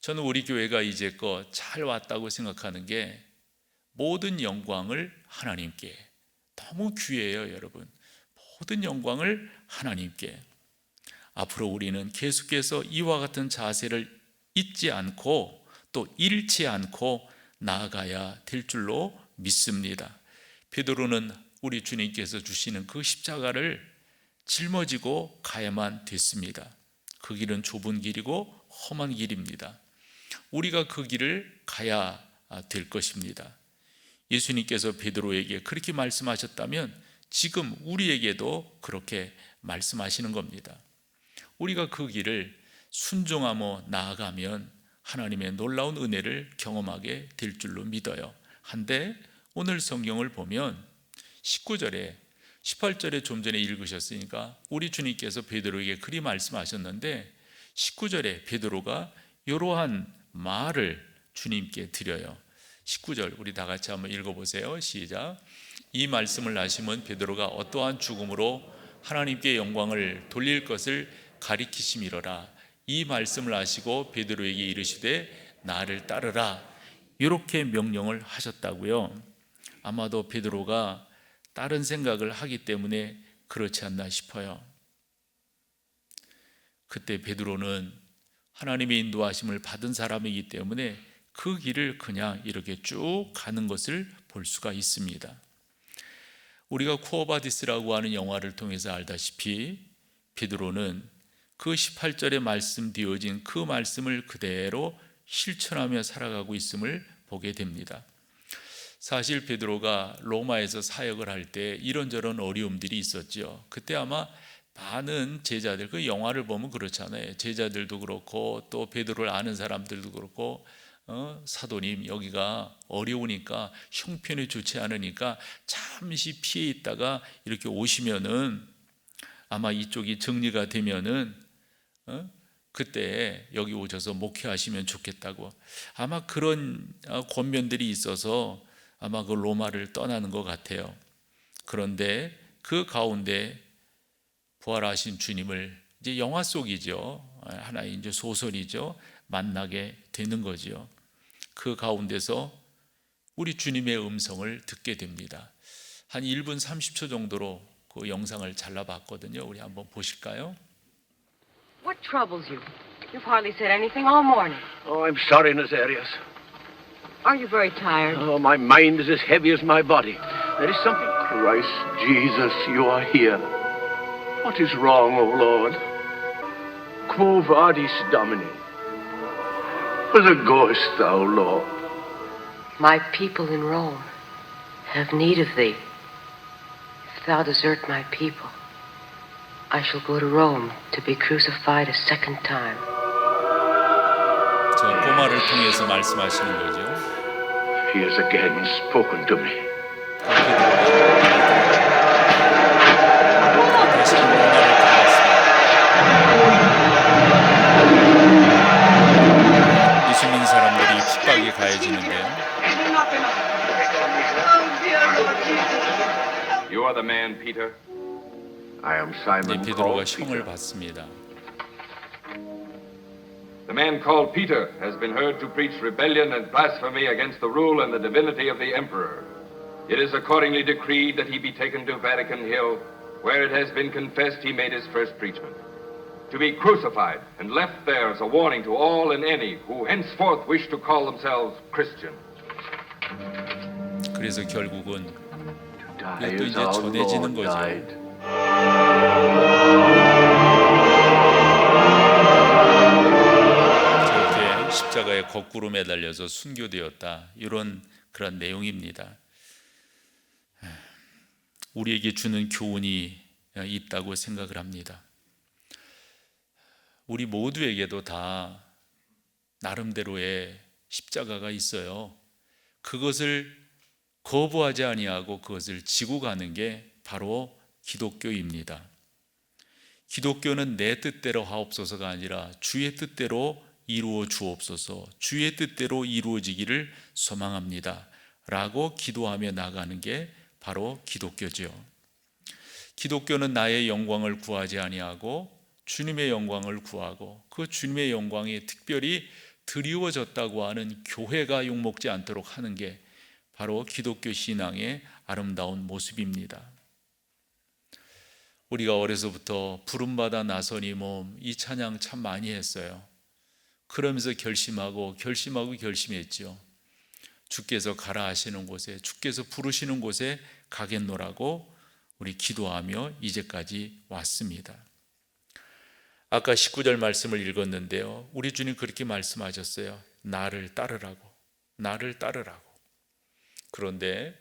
저는 우리 교회가 이제껏 잘 왔다고 생각하는 게 모든 영광을 하나님께. 너무 귀해요, 여러분. 모든 영광을 하나님께. 앞으로 우리는 계속해서 이와 같은 자세를 잊지 않고 또 잃지 않고 나아가야 될 줄로 믿습니다. 베드로는 우리 주님께서 주시는 그 십자가를 짊어지고 가야만 됐습니다. 그 길은 좁은 길이고 험한 길입니다. 우리가 그 길을 가야 될 것입니다. 예수님께서 베드로에게 그렇게 말씀하셨다면 지금 우리에게도 그렇게 말씀하시는 겁니다. 우리가 그 길을 순종하며 나아가면 하나님의 놀라운 은혜를 경험하게 될 줄로 믿어요. 한데 오늘 성경을 보면 19절에 18절에 좀 전에 읽으셨으니까 우리 주님께서 베드로에게 그리 말씀하셨는데 19절에 베드로가 이러한 말을 주님께 드려요. 19절 우리 다 같이 한번 읽어보세요. 시작. 이 말씀을 하시면 베드로가 어떠한 죽음으로 하나님께 영광을 돌릴 것을 가리키심이로라. 이 말씀을 하시고 베드로에게 이르시되 나를 따르라. 이렇게 명령을 하셨다고요. 아마도 베드로가 다른 생각을 하기 때문에 그렇지 않나 싶어요. 그때 베드로는 하나님의 인도하심을 받은 사람이기 때문에 그 길을 그냥 이렇게 쭉 가는 것을 볼 수가 있습니다. 우리가 쿠어바디스라고 하는 영화를 통해서 알다시피 베드로는 그 18절에 말씀되어진 그 말씀을 그대로 실천하며 살아가고 있음을 보게 됩니다. 사실 베드로가 로마에서 사역을 할 때 이런저런 어려움들이 있었죠. 그때 아마 많은 제자들, 그 영화를 보면 그렇잖아요. 제자들도 그렇고 또 베드로를 아는 사람들도 그렇고 사도님 여기가 어려우니까 형편이 좋지 않으니까 잠시 피해 있다가 이렇게 오시면은 아마 이쪽이 정리가 되면은 그때 여기 오셔서 목회하시면 좋겠다고 아마 그런 권면들이 있어서 아마 그 로마를 떠나는 것 같아요. 그런데 그 가운데 부활하신 주님을 이제 영화 속이죠. 하나의 이제 소설이죠. 만나게 되는 거죠. 그 가운데서 우리 주님의 음성을 듣게 됩니다. 한 1분 30초 정도로 그 영상을 잘라봤거든요. 우리 한번 보실까요? What troubles you? You've hardly said anything all morning. Oh, I'm sorry, Nazarius. Are you very tired? Oh, my mind is as heavy as my body. There is something... Christ Jesus, you are here. What is wrong, O Lord? Quo vadis, Domini? Whither goest thou, Lord? My people in Rome have need of thee. If thou desert my people, I shall go to Rome to be crucified a second time. 저 꼬마를 통해서 말씀하시는 거죠. He has again spoken to me. 다시 로마를 떠났습니다. 예수 믿는 사람들이 핍박이 가해지는데요. You are the man, Peter. I am 이제 Simon 베드로가 called 형을 Peter. 받습니다. The man called Peter has been heard to preach rebellion and blasphemy against the rule and the divinity of the emperor. It is accordingly decreed that he be taken to Vatican Hill, where it has been confessed he made his first preachment, to be crucified and left there as a warning to all and any who henceforth wish to call themselves Christian. 그래서 결국은 Die 이것도 as 이제 our 전해지는 Lord 거죠. died. 저렇게 십자가에 거꾸로 매달려서 순교되었다. 이런 그런 내용입니다. 우리에게 주는 교훈이 있다고 생각을 합니다. 우리 모두에게도 다 나름대로의 십자가가 있어요. 그것을 거부하지 아니하고 그것을 지고 가는 게 바로 기독교입니다. 기독교는 내 뜻대로 하옵소서가 아니라 주의 뜻대로 이루어 주옵소서, 주의 뜻대로 이루어지기를 소망합니다 라고 기도하며 나가는 게 바로 기독교죠. 기독교는 나의 영광을 구하지 아니하고 주님의 영광을 구하고 그 주님의 영광이 특별히 드리워졌다고 하는 교회가 욕먹지 않도록 하는 게 바로 기독교 신앙의 아름다운 모습입니다. 우리가 어려서부터 부름받아 나서니 몸 이 찬양 참 많이 했어요. 그러면서 결심했죠. 주께서 가라 하시는 곳에, 주께서 부르시는 곳에 가겠노라고 우리 기도하며 이제까지 왔습니다. 아까 19절 말씀을 읽었는데요, 우리 주님 그렇게 말씀하셨어요. 나를 따르라고. 그런데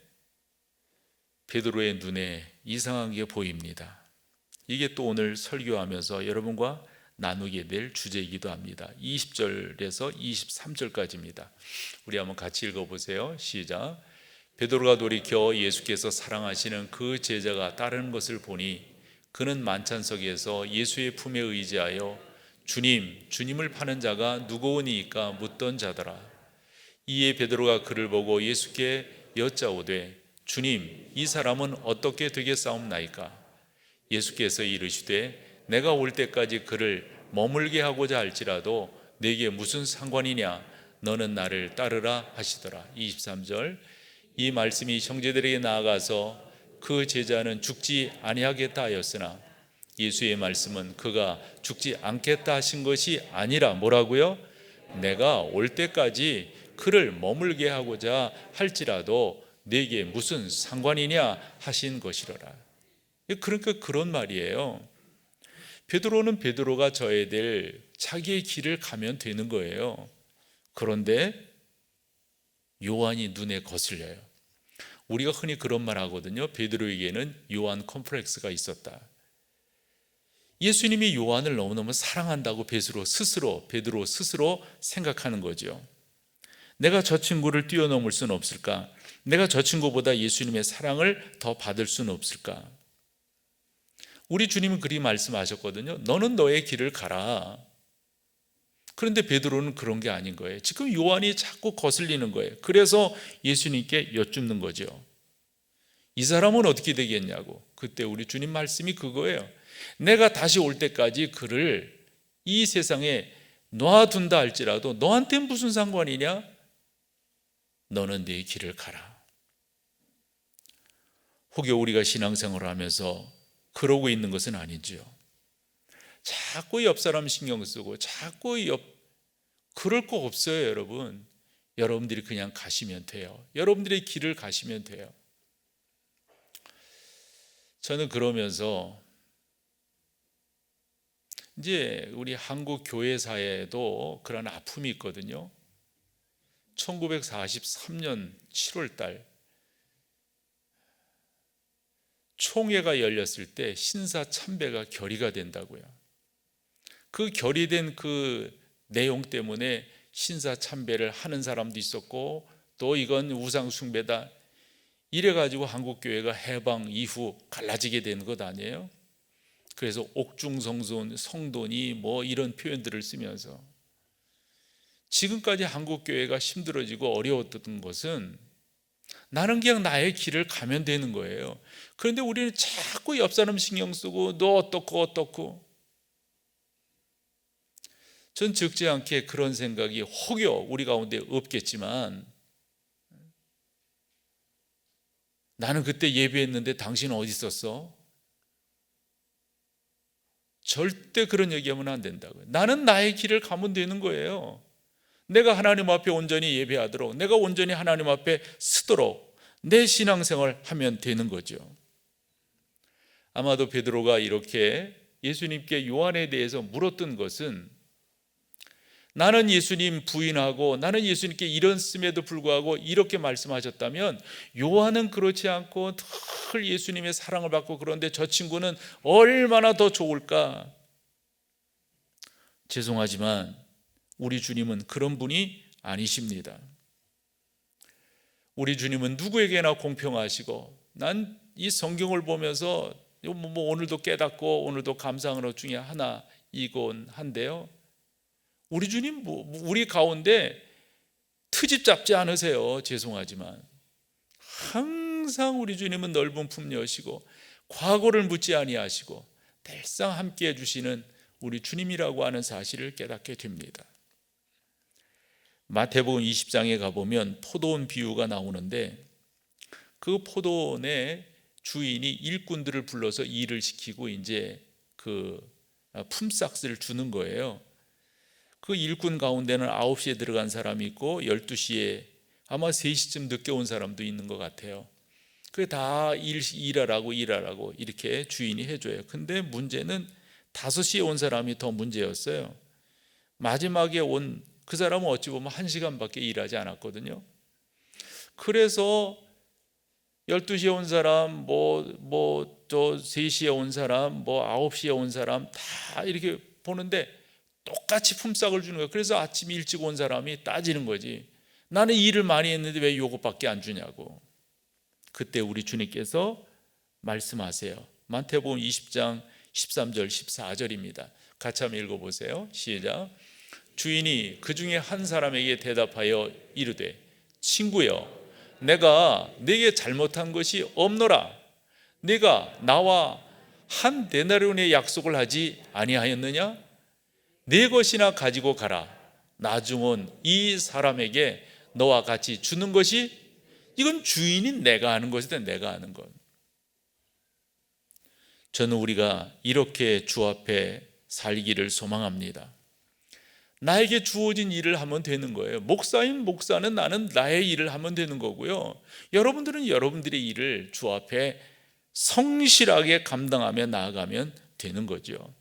베드로의 눈에 이상한 게 보입니다. 이게 또 오늘 설교하면서 여러분과 나누게 될 주제이기도 합니다. 20절에서 23절까지입니다. 우리 한번 같이 읽어보세요. 시작. 베드로가 돌이켜 예수께서 사랑하시는 그 제자가 따르는 것을 보니 그는 만찬석에서 예수의 품에 의지하여 주님을 파는 자가 누구오니이까 묻던 자더라. 이에 베드로가 그를 보고 예수께 여짜오되 주님, 이 사람은 어떻게 되겠사옵나이까? 예수께서 이르시되 내가 올 때까지 그를 머물게 하고자 할지라도 내게 무슨 상관이냐? 너는 나를 따르라 하시더라. 23절. 이 말씀이 형제들에게 나아가서 그 제자는 죽지 아니하겠다 하였으나 예수의 말씀은 그가 죽지 않겠다 하신 것이 아니라 뭐라고요? 내가 올 때까지 그를 머물게 하고자 할지라도 내게 무슨 상관이냐 하신 것이로라. 그러니까 그런 말이에요. 베드로가 져야 될 자기의 길을 가면 되는 거예요. 그런데 요한이 눈에 거슬려요. 우리가 흔히 그런 말 하거든요. 베드로에게는 요한 컴플렉스가 있었다. 예수님이 요한을 너무너무 사랑한다고 베드로 스스로 생각하는 거죠. 내가 저 친구를 뛰어넘을 수는 없을까? 내가 저 친구보다 예수님의 사랑을 더 받을 수는 없을까? 우리 주님은 그리 말씀하셨거든요. 너는 너의 길을 가라. 그런데 베드로는 그런 게 아닌 거예요. 지금 요한이 자꾸 거슬리는 거예요. 그래서 예수님께 여쭙는 거죠. 이 사람은 어떻게 되겠냐고. 그때 우리 주님 말씀이 그거예요. 내가 다시 올 때까지 그를 이 세상에 놔둔다 할지라도 너한테 무슨 상관이냐? 너는 네 길을 가라. 혹여 우리가 신앙생활을 하면서 그러고 있는 것은 아니죠. 자꾸 옆 사람 신경 쓰고 그럴 거 없어요. 여러분. 여러분들이 그냥 가시면 돼요. 여러분들의 길을 가시면 돼요. 저는 그러면서 이제 우리 한국 교회사에도 그런 아픔이 있거든요. 1943년 7월 달 총회가 열렸을 때 신사 참배가 결의가 된다고요. 그 결의된 그 내용 때문에 신사 참배를 하는 사람도 있었고 또 이건 우상 숭배다 이래가지고 한국교회가 해방 이후 갈라지게 된 것 아니에요? 그래서 옥중성손, 성돈이 뭐 이런 표현들을 쓰면서 지금까지 한국교회가 힘들어지고 어려웠던 것은 나는 그냥 나의 길을 가면 되는 거예요. 그런데 우리는 자꾸 옆 사람 신경 쓰고 너 어떻고 전 적지 않게 그런 생각이 혹여 우리 가운데 없겠지만 나는 그때 예배했는데 당신은 어디 있었어? 절대 그런 얘기하면 안 된다고요. 나는 나의 길을 가면 되는 거예요. 내가 하나님 앞에 온전히 예배하도록, 내가 온전히 하나님 앞에 서도록 내 신앙생활 하면 되는 거죠. 아마도 베드로가 이렇게 예수님께 요한에 대해서 물었던 것은 나는 예수님 부인하고 나는 예수님께 이랬음에도 불구하고 이렇게 말씀하셨다면 요한은 그렇지 않고 늘 예수님의 사랑을 받고 그런데 저 친구는 얼마나 더 좋을까? 죄송하지만 우리 주님은 그런 분이 아니십니다. 우리 주님은 누구에게나 공평하시고 난 이 성경을 보면서 오늘도 깨닫고 오늘도 감사하는 것 중에 하나이곤 한데요. 우리 주님 우리 가운데 트집 잡지 않으세요. 죄송하지만 항상 우리 주님은 넓은 품 여시고 과거를 묻지 아니하시고 늘상 함께해 주시는 우리 주님이라고 하는 사실을 깨닫게 됩니다. 마태복음 20장에 가보면 포도원 비유가 나오는데 그 포도원의 주인이 일꾼들을 불러서 일을 시키고 이제 그 품삯을 주는 거예요. 그 일꾼 가운데는 9시에 들어간 사람이 있고 12시에 아마 3시쯤 늦게 온 사람도 있는 것 같아요. 그게 다 일하라고 이렇게 주인이 해줘요. 근데 문제는 5시에 온 사람이 더 문제였어요. 마지막에 온 그 사람은 어찌 보면 1시간밖에 일하지 않았거든요. 그래서 12시에 온 사람, 3시에 온 사람, 9시에 온 사람 다 이렇게 보는데 똑같이 품삯을 주는 거예요. 그래서 아침 일찍 온 사람이 따지는 거지. 나는 일을 많이 했는데 왜 요것밖에 안 주냐고. 그때 우리 주님께서 말씀하세요. 마태복음 20장 13절 14절입니다. 같이 한번 읽어보세요. 시작. 주인이 그 중에 한 사람에게 대답하여 이르되 친구여, 내가 네게 잘못한 것이 없노라. 네가 나와 한 데나리온의 약속을 하지 아니하였느냐? 네 것이나 가지고 가라. 나중은 이 사람에게 너와 같이 주는 것이, 이건 주인이 내가 하는 것이다. 내가 하는 것. 저는 우리가 이렇게 주 앞에 살기를 소망합니다. 나에게 주어진 일을 하면 되는 거예요. 목사인 목사는 나는 나의 일을 하면 되는 거고요. 여러분들은 여러분들의 일을 주 앞에 성실하게 감당하며 나아가면 되는 거죠.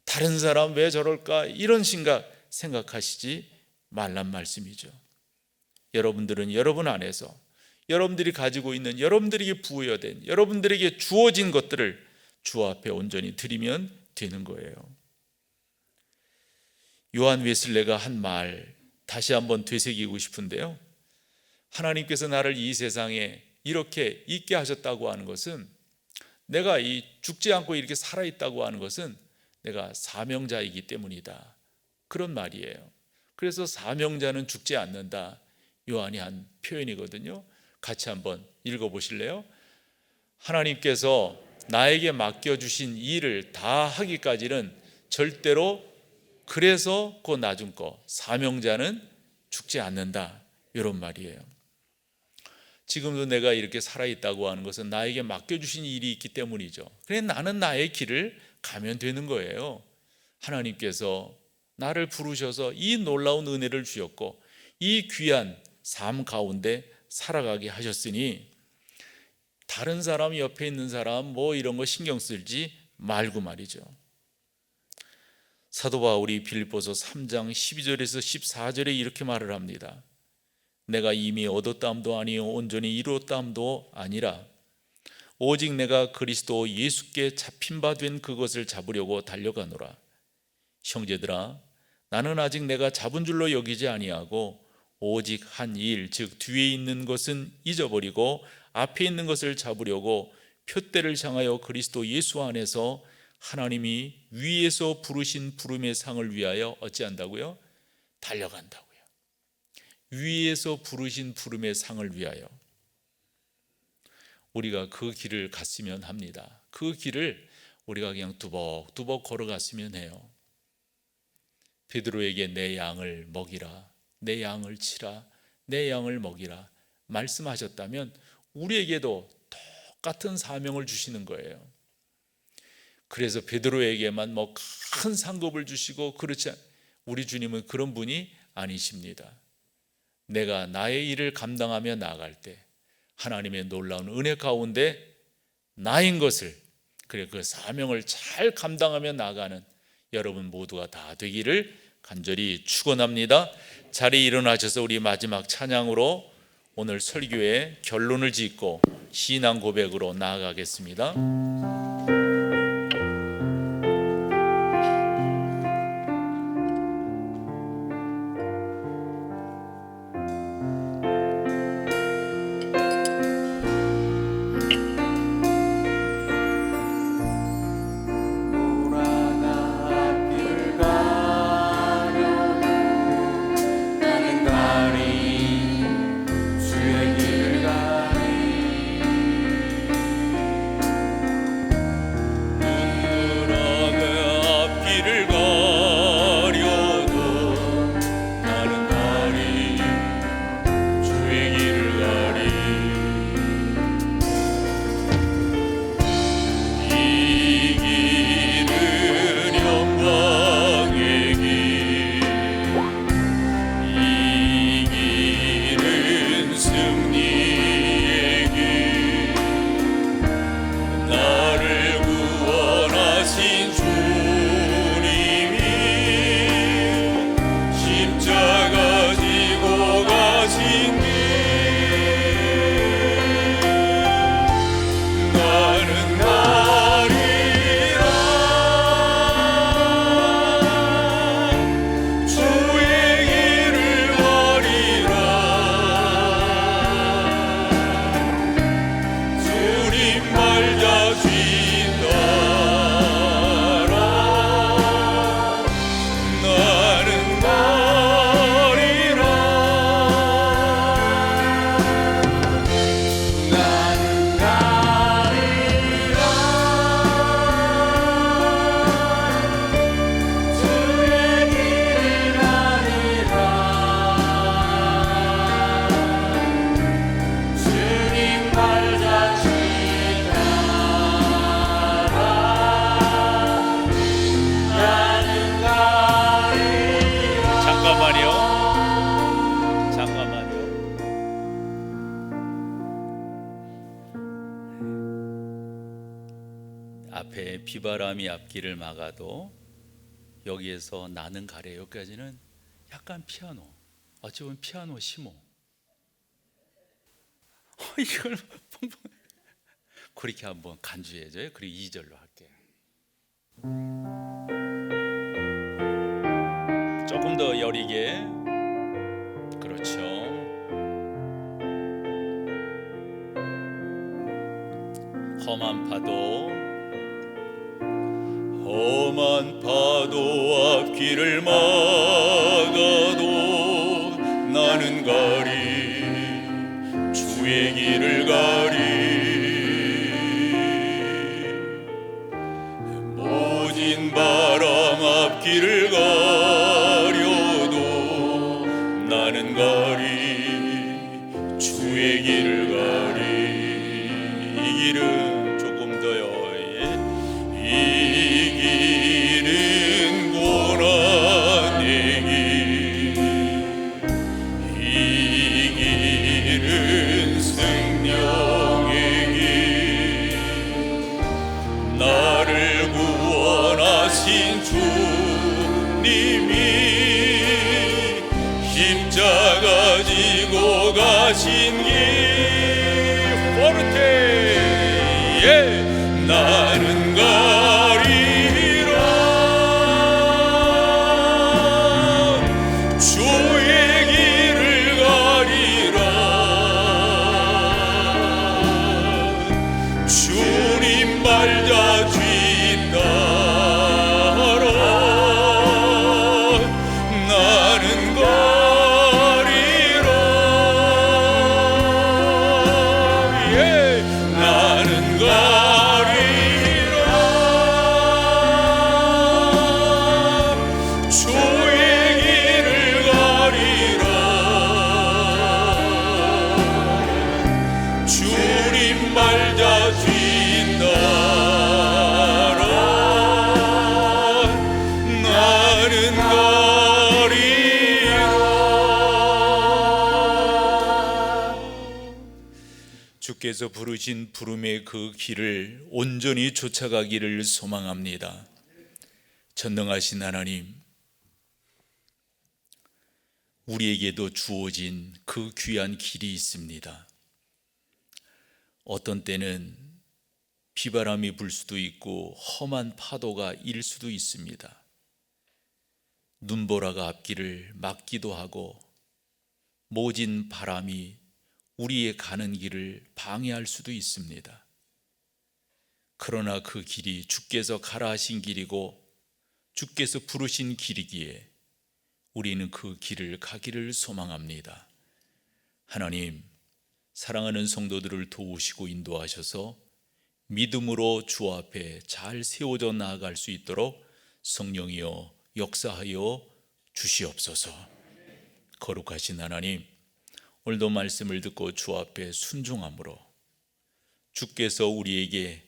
다른 사람 왜 저럴까 이런 생각하시지 말란 말씀이죠. 여러분들은 여러분 안에서 여러분들이 가지고 있는, 여러분들에게 부여된, 여러분들에게 주어진 것들을 주 앞에 온전히 드리면 되는 거예요. 요한 웨슬레가 한 말 다시 한번 되새기고 싶은데요. 하나님께서 나를 이 세상에 이렇게 있게 하셨다고 하는 것은, 내가 이 죽지 않고 이렇게 살아있다고 하는 것은 내가 사명자이기 때문이다. 그런 말이에요. 그래서 사명자는 죽지 않는다. 요한이 한 표현이거든요. 같이 한번 읽어보실래요? 하나님께서 나에게 맡겨주신 일을 다 하기까지는 절대로, 그래서 그 나중 거 사명자는 죽지 않는다, 이런 말이에요. 지금도 내가 이렇게 살아있다고 하는 것은 나에게 맡겨주신 일이 있기 때문이죠. 그래 나는 나의 길을 가면 되는 거예요. 하나님께서 나를 부르셔서 이 놀라운 은혜를 주셨고 이 귀한 삶 가운데 살아가게 하셨으니 다른 사람, 옆에 있는 사람 이런 거 신경 쓰지 말고 말이죠. 사도 바울이 빌립보서 3장 12절에서 14절에 이렇게 말을 합니다. 내가 이미 얻었다함도 아니요 온전히 이루었다함도 아니라 오직 내가 그리스도 예수께 잡힌 바 된 그것을 잡으려고 달려가노라. 형제들아, 나는 아직 내가 잡은 줄로 여기지 아니하고 오직 한 일, 즉 뒤에 있는 것은 잊어버리고 앞에 있는 것을 잡으려고 표대를 향하여 그리스도 예수 안에서 하나님이 위에서 부르신 부름의 상을 위하여 어찌한다고요? 달려간다고요. 위에서 부르신 부름의 상을 위하여 우리가 그 길을 갔으면 합니다. 그 길을 우리가 그냥 두벅두벅 걸어갔으면 해요. 베드로에게 내 양을 먹이라, 내 양을 치라, 내 양을 먹이라 말씀하셨다면 우리에게도 똑같은 사명을 주시는 거예요. 그래서 베드로에게만 큰 상급을 주시고 그렇지, 우리 주님은 그런 분이 아니십니다. 내가 나의 일을 감당하며 나아갈 때 하나님의 놀라운 은혜 가운데 나인 것을, 그래 그 사명을 잘 감당하며 나아가는 여러분 모두가 다 되기를 간절히 축원합니다. 자리에 일어나셔서 우리 마지막 찬양으로 오늘 설교의 결론을 짓고 신앙 고백으로 나아가겠습니다. 주의 길을 가리 앞에 비바람이 앞길을 막아도 여기에서 나는 가래 여기까지는 약간 피아노, 어찌 보면 피아노 시모. 이걸 그렇게 한번 간주해줘요. 그리고 2절로 할게요. 조금 더 여리게. 그렇죠. 험한 파도 앞길을 막아도 나는 가리 주의 길을 가리 모진 바람 앞길을 가려도 나는 가리 주의 길을 가리 이 길은 조금 더요 이 길은 고난의 길 이 길은 생명의 길 나를 구원하신 주님이 십자가 지고 가신 길 포르테 나는 가리라 주의 길을 가리라 주님 발자 뒤따라 나는 가리라 나는 가리라 주의 길을 가리라 주님 발자 뒤따라 나는 가리라 주께서 부르신 부름의 그 길을 온전히 쫓아가기를 소망합니다. 전능하신 하나님, 우리에게도 주어진 그 귀한 길이 있습니다. 어떤 때는 비바람이 불 수도 있고 험한 파도가 일 수도 있습니다. 눈보라가 앞길을 막기도 하고 모진 바람이 우리의 가는 길을 방해할 수도 있습니다. 그러나 그 길이 주께서 가라 하신 길이고 주께서 부르신 길이기에 우리는 그 길을 가기를 소망합니다. 하나님, 사랑하는 성도들을 도우시고 인도하셔서 믿음으로 주 앞에 잘 세워져 나아갈 수 있도록 성령이여 역사하여 주시옵소서. 거룩하신 하나님, 오늘도 말씀을 듣고 주 앞에 순종함으로 주께서 우리에게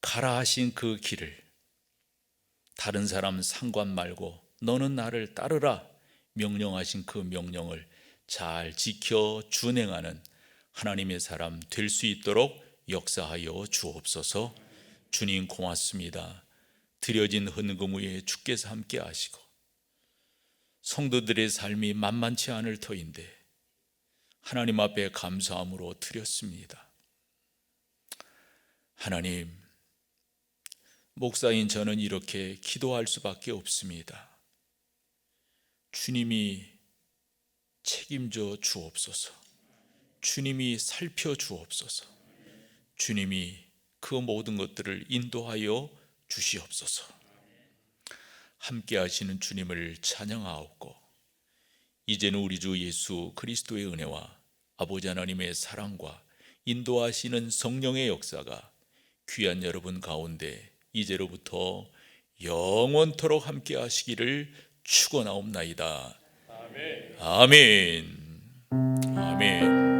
가라 하신 그 길을 다른 사람 상관 말고 너는 나를 따르라 명령하신 그 명령을 잘 지켜 준행하는 하나님의 사람 될 수 있도록 역사하여 주옵소서. 주님 고맙습니다. 드려진 헌금 위에 주께서 함께 하시고 성도들의 삶이 만만치 않을 터인데 하나님 앞에 감사함으로 드렸습니다. 하나님, 목사인 저는 이렇게 기도할 수밖에 없습니다. 주님이 책임져 주옵소서. 주님이 살펴 주옵소서. 주님이 그 모든 것들을 인도하여 주시옵소서. 함께 하시는 주님을 찬양하옵고 이제는 우리 주 예수 그리스도의 은혜와 아버지 하나님의 사랑과 인도하시는 성령의 역사가 귀한 여러분 가운데 이제로부터 영원토록 함께 하시기를 축원하옵나이다. 아멘. 아멘. 아멘.